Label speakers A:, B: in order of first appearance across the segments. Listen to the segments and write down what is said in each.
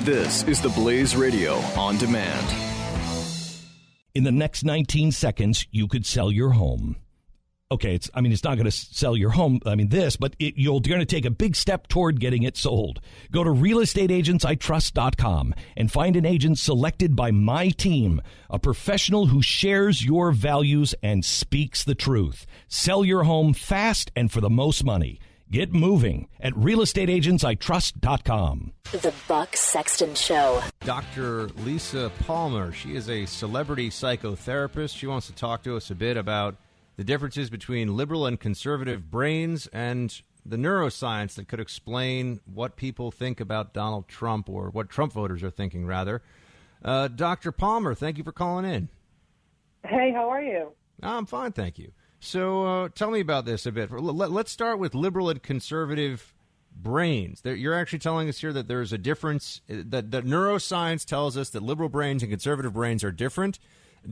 A: This is the Blaze Radio on demand.
B: In the next 19 seconds, you could sell your home. Okay, it's not going to sell your home, but you're going to take a big step toward getting it sold. Go to realestateagentsitrust.com and find an agent selected by my team, a professional who shares your values and speaks the truth. Sell your home fast and for the most money. Get moving at realestateagentsitrust.com.
C: The Buck Sexton Show.
D: Dr. Lisa Palmer, she is a celebrity psychotherapist. She wants to talk to us a bit about the differences between liberal and conservative brains and the neuroscience that could explain what people think about Donald Trump, or what Trump voters are thinking, rather. Dr. Palmer, thank you for calling in.
E: Hey, how are you?
D: I'm fine, thank you. So tell me about this a bit. Let's start with liberal and conservative brains. You're actually telling us here that there's a difference, that neuroscience tells us that liberal brains and conservative brains are different.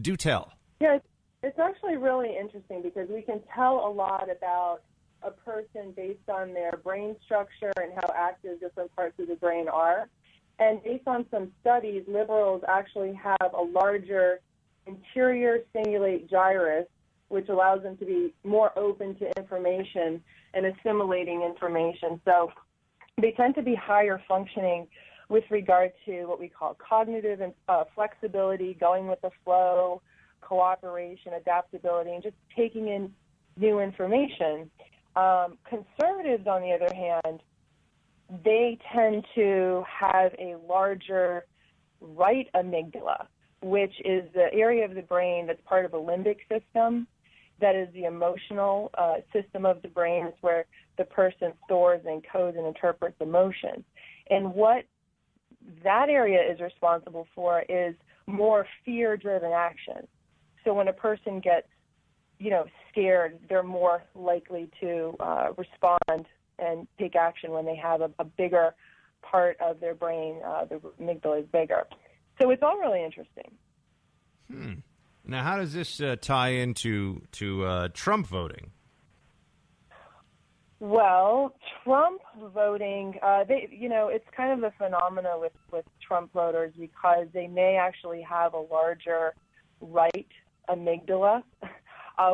D: Do tell.
E: Yeah, it's actually really interesting because we can tell a lot about a person based on their brain structure and how active different parts of the brain are. And based on some studies, liberals actually have a larger interior cingulate gyrus, which allows them to be more open to information and assimilating information. So they tend to be higher functioning with regard to what we call cognitive and flexibility, going with the flow, cooperation, adaptability, and just taking in new information. Conservatives, on the other hand, they tend to have a larger right amygdala, which is the area of the brain that's part of the limbic system. That is the emotional system of the brain. It's where the person stores and encodes and interprets emotion. And what that area is responsible for is more fear-driven action. So when a person gets, scared, they're more likely to respond and take action when they have a bigger part of their brain. The amygdala is bigger. So it's all really interesting.
D: Now, how does this tie into Trump voting?
E: Well, Trump voting, it's kind of a phenomena with Trump voters because they may actually have a larger right amygdala,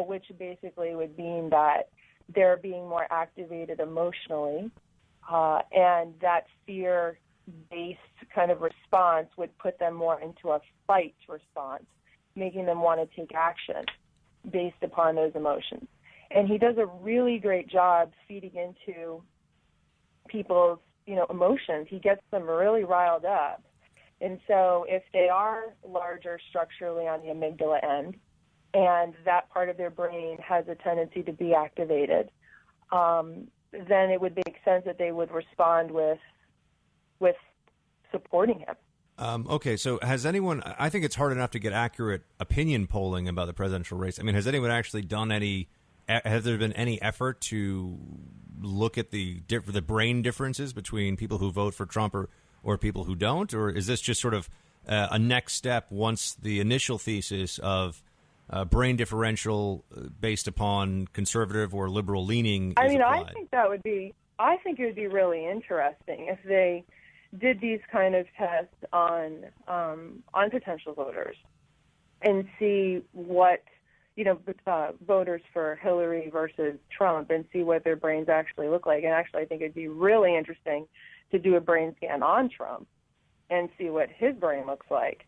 E: which basically would mean that they're being more activated emotionally, and that fear-based kind of response would put them more into a fight response, making them want to take action based upon those emotions. And he does a really great job feeding into people's, emotions. He gets them really riled up. And so if they are larger structurally on the amygdala end, and that part of their brain has a tendency to be activated, then it would make sense that they would respond with supporting him.
D: Okay, so has anyone, I think it's hard enough to get accurate opinion polling about the presidential race. I mean, has anyone actually has there been any effort to look at the brain differences between people who vote for Trump or people who don't? Or is this just sort of a next step once the initial thesis of brain differential based upon conservative or liberal leaning is applied?
E: I think it would be really interesting if they did these kind of tests on potential voters and see what, voters for Hillary versus Trump and see what their brains actually look like. And actually, I think it'd be really interesting to do a brain scan on Trump and see what his brain looks like,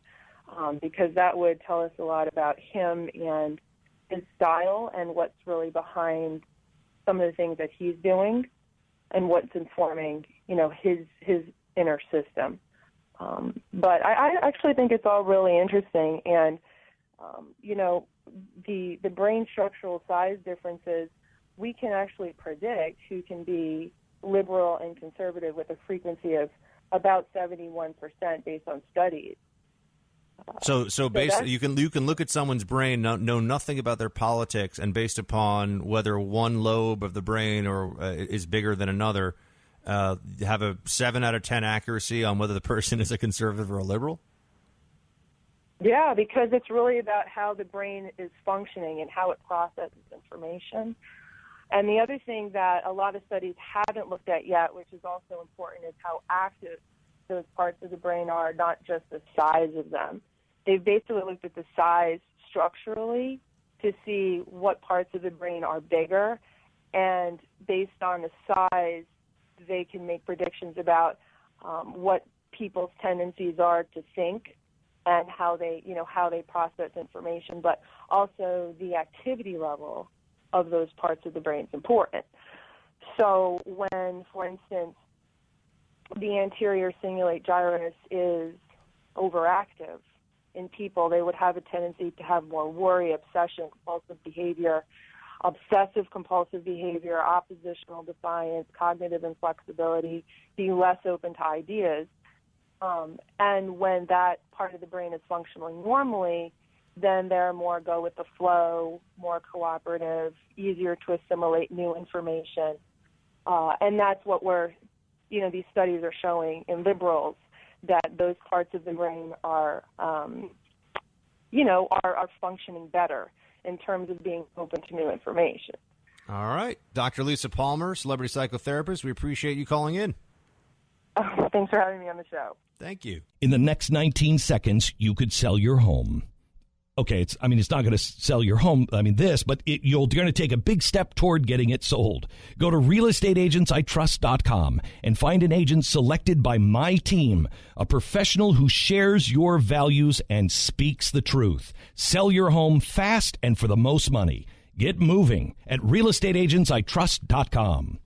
E: because that would tell us a lot about him and his style and what's really behind some of the things that he's doing and what's informing, his inner system. But I actually think it's all really interesting. And, the brain structural size differences, we can actually predict who can be liberal and conservative with a frequency of about 71% based on studies.
D: So basically, you can look at someone's brain, know nothing about their politics, and based upon whether one lobe of the brain is bigger than another, have a 7 out of 10 accuracy on whether the person is a conservative or a liberal?
E: Yeah, because it's really about how the brain is functioning and how it processes information. And the other thing that a lot of studies haven't looked at yet, which is also important, is how active those parts of the brain are, not just the size of them. They've basically looked at the size structurally to see what parts of the brain are bigger, and based on the size, they can make predictions about what people's tendencies are to think and how they process information, but also the activity level of those parts of the brain is important. So when, for instance, the anterior cingulate gyrus is overactive in people, they would have a tendency to have more worry, obsession, compulsive behavior, obsessive-compulsive behavior, oppositional defiance, cognitive inflexibility, be less open to ideas. And when that part of the brain is functioning normally, then they're more go with the flow, more cooperative, easier to assimilate new information. And that's what these studies are showing in liberals, that those parts of the brain are functioning better in terms of being open to new information.
D: All right. Dr. Lisa Palmer, celebrity psychotherapist, we appreciate you calling in.
E: Thanks for having me on the show.
D: Thank you.
B: In the next 19 seconds, you could sell your home. Okay, it's not going to sell your home, but you're going to take a big step toward getting it sold. Go to realestateagentsitrust.com and find an agent selected by my team, a professional who shares your values and speaks the truth. Sell your home fast and for the most money. Get moving at realestateagentsitrust.com.